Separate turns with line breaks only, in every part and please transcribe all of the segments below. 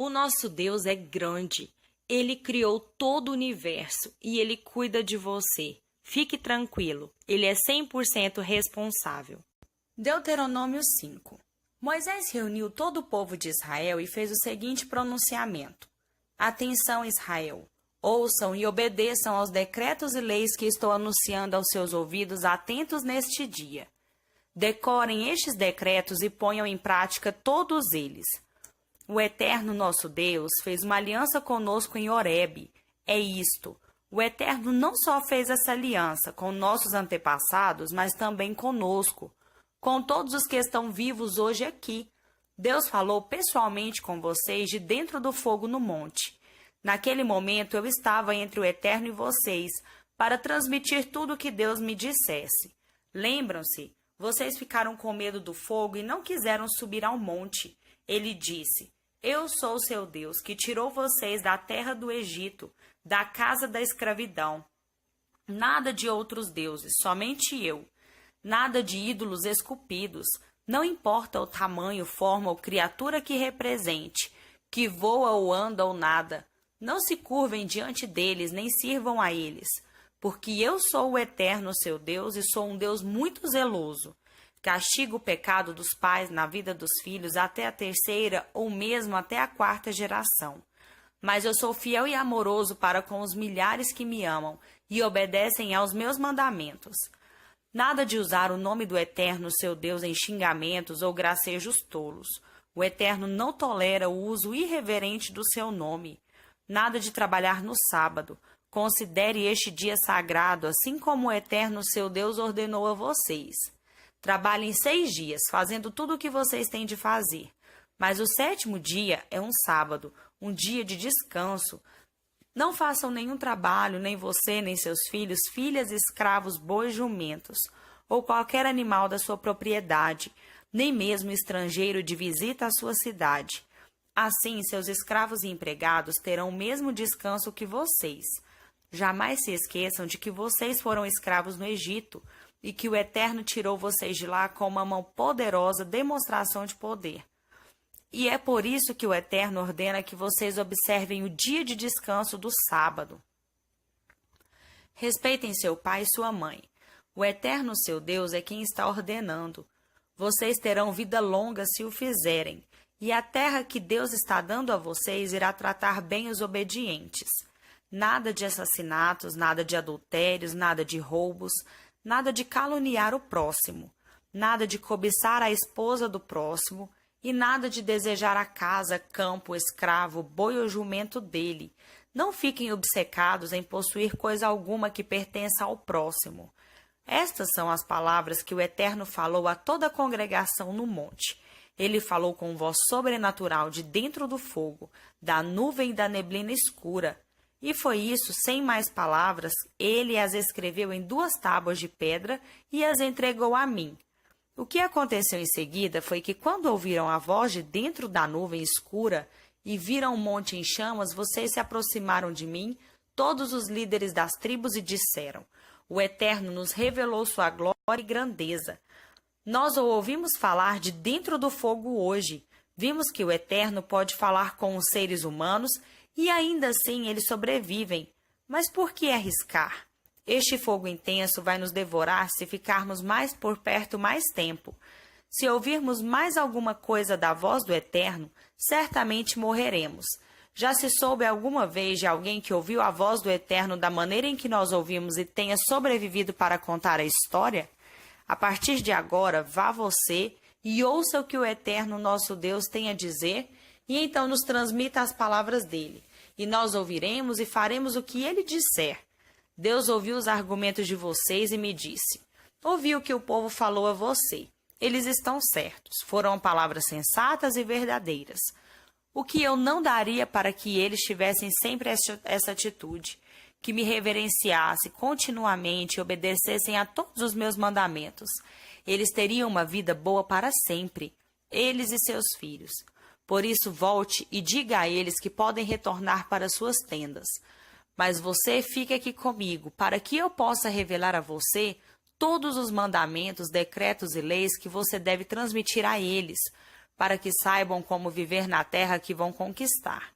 O nosso Deus é grande. Ele criou todo o universo e ele cuida de você. Fique tranquilo, ele é 100% responsável. Deuteronômio 5. Moisés reuniu todo o povo de Israel e fez o seguinte pronunciamento: Atenção, Israel! Ouçam e obedeçam aos decretos e leis que estou anunciando aos seus ouvidos atentos neste dia. Decorem estes decretos e ponham em prática todos eles. O Eterno nosso Deus fez uma aliança conosco em Horebe. É isto. O Eterno não só fez essa aliança com nossos antepassados, mas também conosco, com todos os que estão vivos hoje aqui. Deus falou pessoalmente com vocês de dentro do fogo no monte. Naquele momento eu estava entre o Eterno e vocês, para transmitir tudo o que Deus me dissesse. Lembram-se? Vocês ficaram com medo do fogo e não quiseram subir ao monte. Ele disse: Eu sou o seu Deus, que tirou vocês da terra do Egito, da casa da escravidão. Nada de outros deuses, somente eu. Nada de ídolos esculpidos. Não importa o tamanho, forma ou criatura que represente, que voa ou anda ou nada. Não se curvem diante deles, nem sirvam a eles. Porque eu sou o Eterno, seu Deus, e sou um Deus muito zeloso. Castigo o pecado dos pais na vida dos filhos até a terceira ou mesmo até a quarta geração. Mas eu sou fiel e amoroso para com os milhares que me amam e obedecem aos meus mandamentos. Nada de usar o nome do Eterno, seu Deus, em xingamentos ou gracejos tolos. O Eterno não tolera o uso irreverente do seu nome. Nada de trabalhar no sábado. Considere este dia sagrado, assim como o Eterno, seu Deus, ordenou a vocês. Trabalhem 6 dias, fazendo tudo o que vocês têm de fazer. Mas o 7º dia é um sábado, um dia de descanso. Não façam nenhum trabalho, nem você, nem seus filhos, filhas, escravos, bois, jumentos, ou qualquer animal da sua propriedade, nem mesmo estrangeiro de visita à sua cidade. Assim, seus escravos e empregados terão o mesmo descanso que vocês. Jamais se esqueçam de que vocês foram escravos no Egito e que o Eterno tirou vocês de lá com uma mão poderosa demonstração de poder. E é por isso que o Eterno ordena que vocês observem o dia de descanso do sábado. Respeitem seu pai e sua mãe. O Eterno, seu Deus, é quem está ordenando. Vocês terão vida longa se o fizerem, e a terra que Deus está dando a vocês irá tratar bem os obedientes. Nada de assassinatos, nada de adultérios, nada de roubos, nada de caluniar o próximo, nada de cobiçar a esposa do próximo, e nada de desejar a casa, campo, escravo, boi ou jumento dele. Não fiquem obcecados em possuir coisa alguma que pertença ao próximo. Estas são as palavras que o Eterno falou a toda a congregação no monte. Ele falou com voz sobrenatural de dentro do fogo, da nuvem e da neblina escura. E foi isso, sem mais palavras, ele as escreveu em 2 tábuas de pedra e as entregou a mim. O que aconteceu em seguida foi que, quando ouviram a voz de dentro da nuvem escura e viram o monte em chamas, vocês se aproximaram de mim, todos os líderes das tribos, e disseram: O Eterno nos revelou sua glória e grandeza. Nós o ouvimos falar de dentro do fogo hoje. Vimos que o Eterno pode falar com os seres humanos e ainda assim eles sobrevivem. Mas por que arriscar? Este fogo intenso vai nos devorar se ficarmos mais por perto mais tempo. Se ouvirmos mais alguma coisa da voz do Eterno, certamente morreremos. Já se soube alguma vez de alguém que ouviu a voz do Eterno da maneira em que nós ouvimos e tenha sobrevivido para contar a história? A partir de agora, vá você e ouça o que o Eterno nosso Deus tem a dizer, e então nos transmita as palavras dele. E nós ouviremos e faremos o que ele disser. Deus ouviu os argumentos de vocês e me disse: Ouvi o que o povo falou a você. Eles estão certos. Foram palavras sensatas e verdadeiras. O que eu não daria para que eles tivessem sempre essa atitude, que me reverenciasse continuamente e obedecessem a todos os meus mandamentos. Eles teriam uma vida boa para sempre, eles e seus filhos. Por isso, volte e diga a eles que podem retornar para suas tendas. Mas você fique aqui comigo, para que eu possa revelar a você todos os mandamentos, decretos e leis que você deve transmitir a eles, para que saibam como viver na terra que vão conquistar.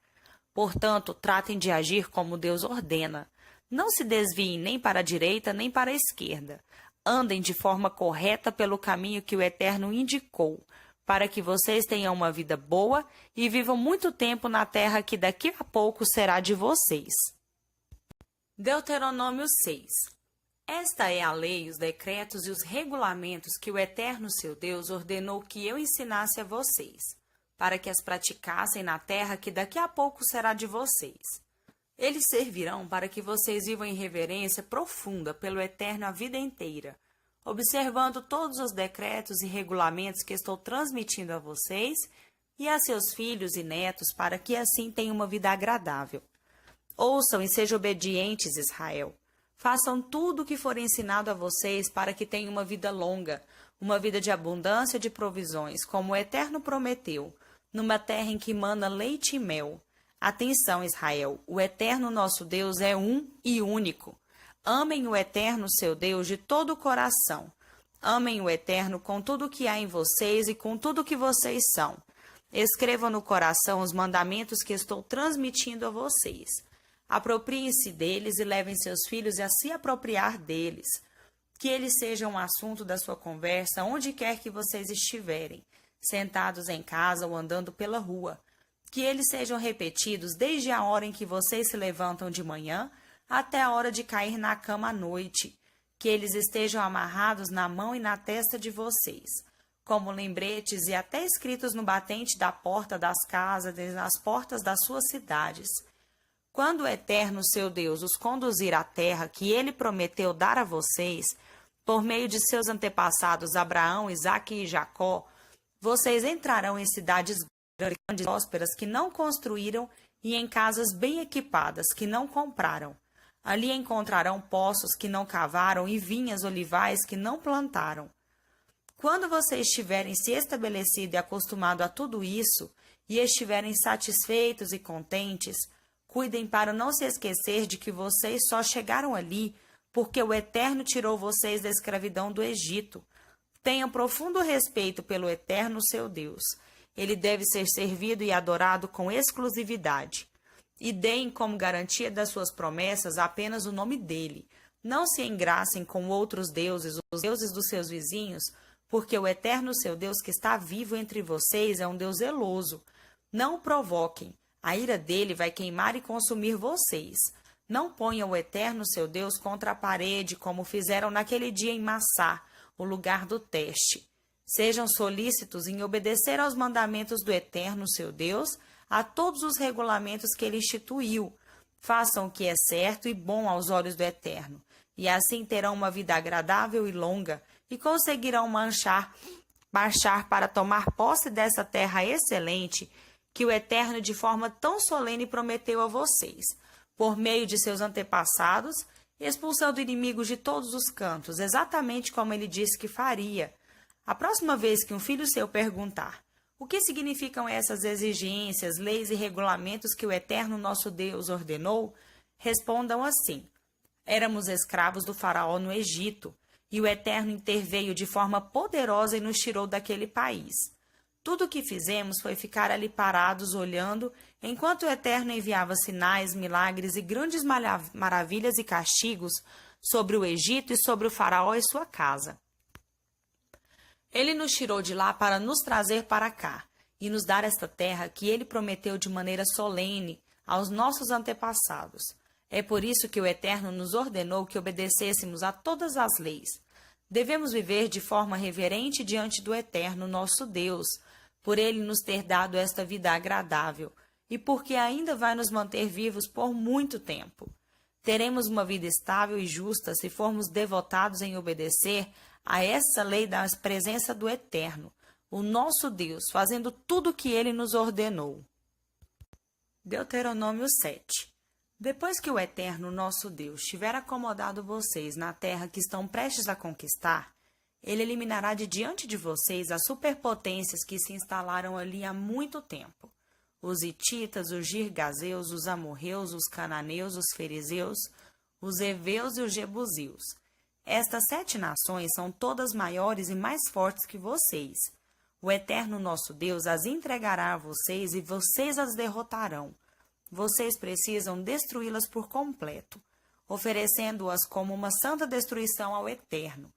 Portanto, tratem de agir como Deus ordena. Não se desviem nem para a direita nem para a esquerda. Andem de forma correta pelo caminho que o Eterno indicou, para que vocês tenham uma vida boa e vivam muito tempo na terra que daqui a pouco será de vocês. Deuteronômio 6. Esta é a lei, os decretos e os regulamentos que o Eterno seu Deus ordenou que eu ensinasse a vocês, para que as praticassem na terra que daqui a pouco será de vocês. Eles servirão para que vocês vivam em reverência profunda pelo Eterno a vida inteira, observando todos os decretos e regulamentos que estou transmitindo a vocês e a seus filhos e netos, para que assim tenham uma vida agradável. Ouçam e sejam obedientes, Israel. Façam tudo o que for ensinado a vocês para que tenham uma vida longa, uma vida de abundância de provisões, como o Eterno prometeu, numa terra em que mana leite e mel. Atenção, Israel, o Eterno nosso Deus é um e único. Amem o Eterno seu Deus de todo o coração. Amem o Eterno com tudo o que há em vocês e com tudo o que vocês são. Escrevam no coração os mandamentos que estou transmitindo a vocês. Apropriem-se deles e levem seus filhos a se apropriar deles. Que eles sejam um assunto da sua conversa onde quer que vocês estiverem, sentados em casa ou andando pela rua. Que eles sejam repetidos desde a hora em que vocês se levantam de manhã até a hora de cair na cama à noite. Que eles estejam amarrados na mão e na testa de vocês, como lembretes e até escritos no batente da porta das casas e nas portas das suas cidades. Quando o Eterno seu Deus os conduzir à terra que ele prometeu dar a vocês, por meio de seus antepassados Abraão, Isaque e Jacó, vocês entrarão em cidades grandes e prósperas que não construíram e em casas bem equipadas que não compraram. Ali encontrarão poços que não cavaram e vinhas olivais que não plantaram. Quando vocês estiverem se estabelecido e acostumado a tudo isso, e estiverem satisfeitos e contentes, cuidem para não se esquecer de que vocês só chegaram ali porque o Eterno tirou vocês da escravidão do Egito. Tenham profundo respeito pelo Eterno seu Deus. Ele deve ser servido e adorado com exclusividade. E deem como garantia das suas promessas apenas o nome dele. Não se engracem com outros deuses, os deuses dos seus vizinhos, porque o Eterno seu Deus que está vivo entre vocês é um Deus zeloso. Não o provoquem. A ira dele vai queimar e consumir vocês. Não ponham o Eterno seu Deus contra a parede, como fizeram naquele dia em Massá, o lugar do teste. Sejam solícitos em obedecer aos mandamentos do Eterno seu Deus, a todos os regulamentos que ele instituiu. Façam o que é certo e bom aos olhos do Eterno, e assim terão uma vida agradável e longa, e conseguirão marchar para tomar posse dessa terra excelente que o Eterno de forma tão solene prometeu a vocês, por meio de seus antepassados, expulsando inimigos de todos os cantos, exatamente como ele disse que faria. A próxima vez que um filho seu perguntar o que significam essas exigências, leis e regulamentos que o Eterno nosso Deus ordenou, respondam assim: éramos escravos do faraó no Egito, e o Eterno interveio de forma poderosa e nos tirou daquele país. Tudo o que fizemos foi ficar ali parados, olhando, enquanto o Eterno enviava sinais, milagres e grandes maravilhas e castigos sobre o Egito e sobre o faraó e sua casa. Ele nos tirou de lá para nos trazer para cá e nos dar esta terra que ele prometeu de maneira solene aos nossos antepassados. É por isso que o Eterno nos ordenou que obedecêssemos a todas as leis. Devemos viver de forma reverente diante do Eterno nosso Deus, por ele nos ter dado esta vida agradável e porque ainda vai nos manter vivos por muito tempo. Teremos uma vida estável e justa se formos devotados em obedecer a essa lei da presença do Eterno, o nosso Deus, fazendo tudo o que ele nos ordenou. Deuteronômio 7. Depois que o Eterno, nosso Deus, tiver acomodado vocês na terra que estão prestes a conquistar, ele eliminará de diante de vocês as superpotências que se instalaram ali há muito tempo. Os hititas, os girgazeus, os amorreus, os cananeus, os fariseus, os heveus e os jebuseus. Estas 7 nações são todas maiores e mais fortes que vocês. O Eterno nosso Deus as entregará a vocês e vocês as derrotarão. Vocês precisam destruí-las por completo, oferecendo-as como uma santa destruição ao Eterno.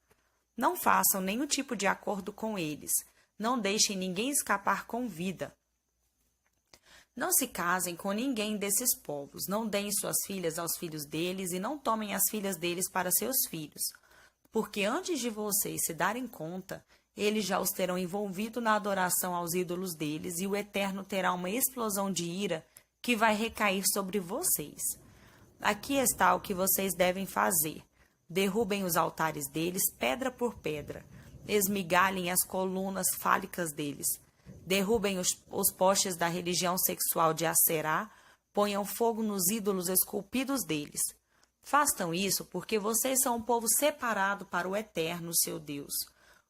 Não façam nenhum tipo de acordo com eles. Não deixem ninguém escapar com vida. Não se casem com ninguém desses povos. Não deem suas filhas aos filhos deles e não tomem as filhas deles para seus filhos. Porque antes de vocês se darem conta, eles já os terão envolvido na adoração aos ídolos deles e o Eterno terá uma explosão de ira que vai recair sobre vocês. Aqui está o que vocês devem fazer. Derrubem os altares deles, pedra por pedra. Esmigalhem as colunas fálicas deles. Derrubem os postes da religião sexual de Aserá. Ponham fogo nos ídolos esculpidos deles. Façam isso porque vocês são um povo separado para o Eterno, seu Deus.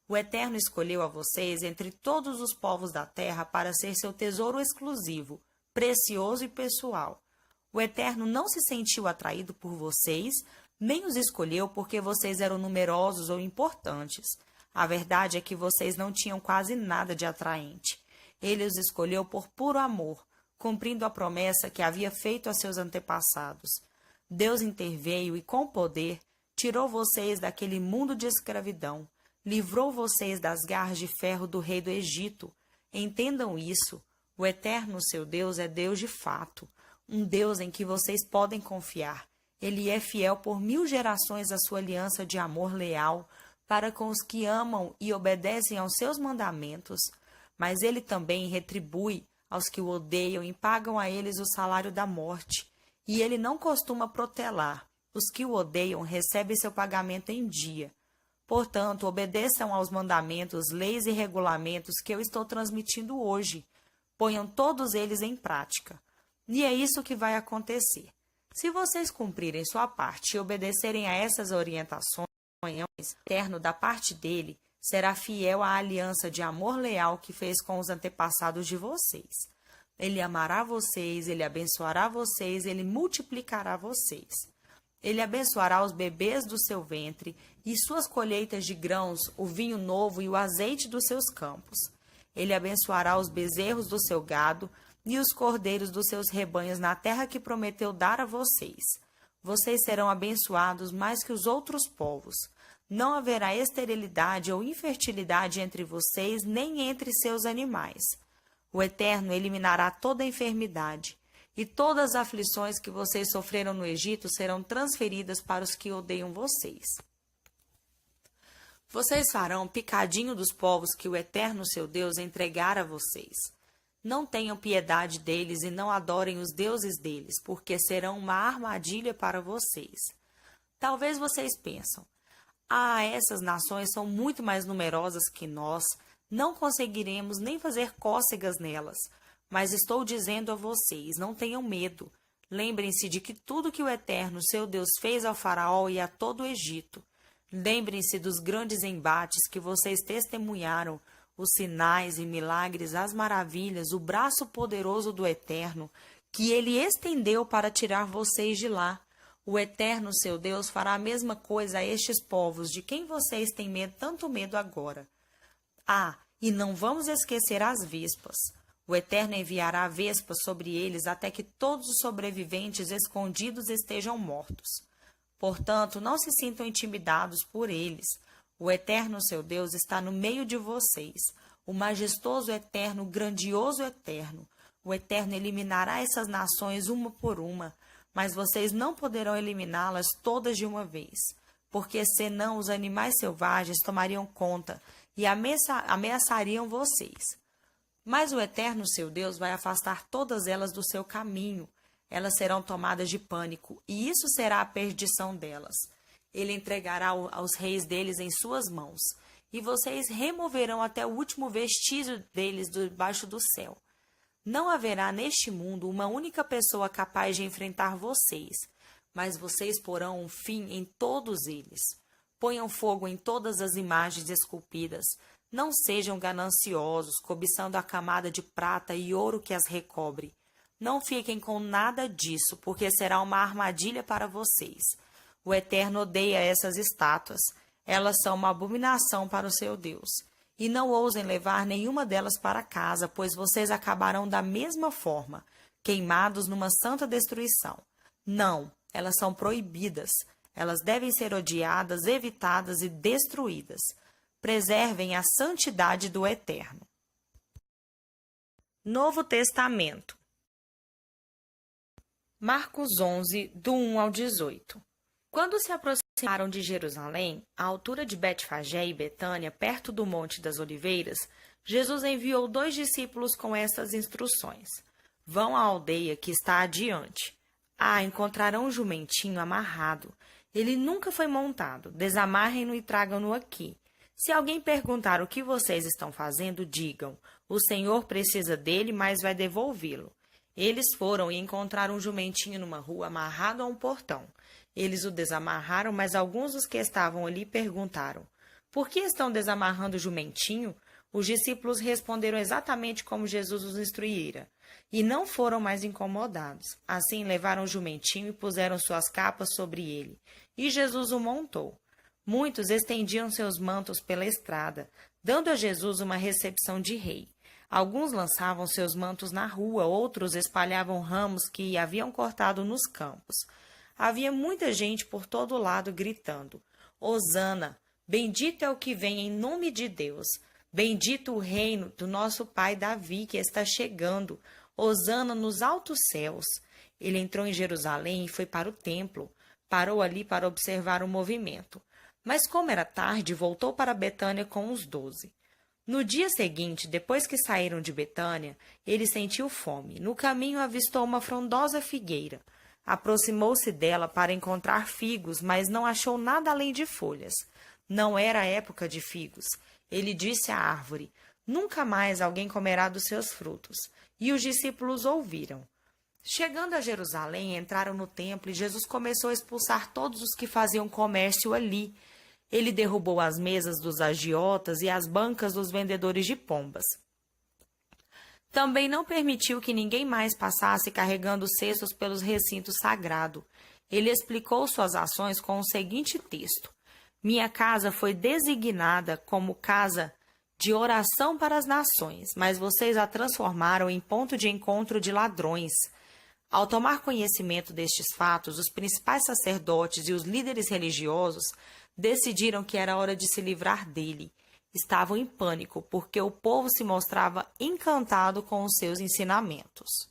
O Eterno escolheu a vocês entre todos os povos da terra para ser seu tesouro exclusivo, precioso e pessoal. O Eterno não se sentiu atraído por vocês, nem os escolheu porque vocês eram numerosos ou importantes. A verdade é que vocês não tinham quase nada de atraente. Ele os escolheu por puro amor, cumprindo a promessa que havia feito a seus antepassados. Deus interveio e, com poder, tirou vocês daquele mundo de escravidão, livrou vocês das garras de ferro do rei do Egito. Entendam isso. O Eterno, seu Deus, é Deus de fato, um Deus em que vocês podem confiar. Ele é fiel por 1000 gerações à sua aliança de amor leal para com os que amam e obedecem aos seus mandamentos, mas ele também retribui aos que o odeiam e pagam a eles o salário da morte. E ele não costuma protelar. Os que o odeiam recebem seu pagamento em dia. Portanto, obedeçam aos mandamentos, leis e regulamentos que eu estou transmitindo hoje. Ponham todos eles em prática. E é isso que vai acontecer. Se vocês cumprirem sua parte e obedecerem a essas orientações, o Eterno, da parte dele, será fiel à aliança de amor leal que fez com os antepassados de vocês. Ele amará vocês, ele abençoará vocês, ele multiplicará vocês. Ele abençoará os bebês do seu ventre e suas colheitas de grãos, o vinho novo e o azeite dos seus campos. Ele abençoará os bezerros do seu gado e os cordeiros dos seus rebanhos na terra que prometeu dar a vocês. Vocês serão abençoados mais que os outros povos. Não haverá esterilidade ou infertilidade entre vocês, nem entre seus animais. O Eterno eliminará toda a enfermidade, e todas as aflições que vocês sofreram no Egito serão transferidas para os que odeiam vocês. Vocês farão picadinho dos povos que o Eterno, seu Deus, entregar a vocês. Não tenham piedade deles e não adorem os deuses deles, porque serão uma armadilha para vocês. Talvez vocês pensam, essas nações são muito mais numerosas que nós, não conseguiremos nem fazer cócegas nelas. Mas estou dizendo a vocês, não tenham medo. Lembrem-se de que tudo que o Eterno, seu Deus, fez ao faraó e a todo o Egito. Lembrem-se dos grandes embates que vocês testemunharam, os sinais e milagres, as maravilhas, o braço poderoso do Eterno, que ele estendeu para tirar vocês de lá. O Eterno, seu Deus, fará a mesma coisa a estes povos, de quem vocês têm tanto medo agora. E não vamos esquecer as vespas. O Eterno enviará vespas sobre eles até que todos os sobreviventes escondidos estejam mortos. Portanto, não se sintam intimidados por eles. O Eterno, seu Deus, está no meio de vocês. O majestoso Eterno, o grandioso Eterno. O Eterno eliminará essas nações uma por uma, mas vocês não poderão eliminá-las todas de uma vez, porque senão os animais selvagens tomariam conta e ameaçariam vocês. Mas o Eterno, seu Deus, vai afastar todas elas do seu caminho. Elas serão tomadas de pânico, e isso será a perdição delas. Ele entregará aos reis deles em suas mãos, e vocês removerão até o último vestígio deles debaixo do céu. Não haverá neste mundo uma única pessoa capaz de enfrentar vocês, mas vocês porão um fim em todos eles. Ponham fogo em todas as imagens esculpidas. Não sejam gananciosos, cobiçando a camada de prata e ouro que as recobre. Não fiquem com nada disso, porque será uma armadilha para vocês. O Eterno odeia essas estátuas. Elas são uma abominação para o seu Deus. e não ousem levar nenhuma delas para casa, pois vocês acabarão da mesma forma, queimados numa santa destruição. Não, elas são proibidas. Elas devem ser odiadas, evitadas e destruídas. Preservem a santidade do Eterno. Novo Testamento. Marcos 11, do 1 ao 18. Quando se aproximaram de Jerusalém, à altura de Betfagé e Betânia, perto do Monte das Oliveiras, Jesus enviou 2 discípulos com estas instruções. Vão à aldeia que está adiante. Encontrarão um jumentinho amarrado. Ele nunca foi montado. Desamarrem-no e tragam-no aqui. Se alguém perguntar o que vocês estão fazendo, digam: o Senhor precisa dele, mas vai devolvê-lo. Eles foram e encontraram um jumentinho numa rua amarrado a um portão. Eles o desamarraram, mas alguns dos que estavam ali perguntaram: por que estão desamarrando o jumentinho? Os discípulos responderam exatamente como Jesus os instruíra, e não foram mais incomodados. Assim, levaram o jumentinho e puseram suas capas sobre ele, e Jesus o montou. Muitos estendiam seus mantos pela estrada, dando a Jesus uma recepção de rei. Alguns lançavam seus mantos na rua, outros espalhavam ramos que haviam cortado nos campos. Havia muita gente por todo lado gritando: Hosana! Bendito é o que vem em nome de Deus! Bendito o reino do nosso pai Davi, que está chegando! Hosana nos altos céus! Ele entrou em Jerusalém e foi para o templo. Parou ali para observar o movimento. Mas como era tarde, voltou para Betânia com os 12. No dia seguinte, depois que saíram de Betânia, ele sentiu fome. No caminho avistou uma frondosa figueira. Aproximou-se dela para encontrar figos, mas não achou nada além de folhas. Não era época de figos. Ele disse à árvore: nunca mais alguém comerá dos seus frutos. E os discípulos ouviram. Chegando a Jerusalém, entraram no templo e Jesus começou a expulsar todos os que faziam comércio ali. Ele derrubou as mesas dos agiotas e as bancas dos vendedores de pombas. Também não permitiu que ninguém mais passasse carregando cestos pelos recintos sagrados. Ele explicou suas ações com o seguinte texto: minha casa foi designada como casa de oração para as nações, mas vocês a transformaram em ponto de encontro de ladrões. Ao tomar conhecimento destes fatos, os principais sacerdotes e os líderes religiosos decidiram que era hora de se livrar dele. Estavam em pânico, porque o povo se mostrava encantado com os seus ensinamentos.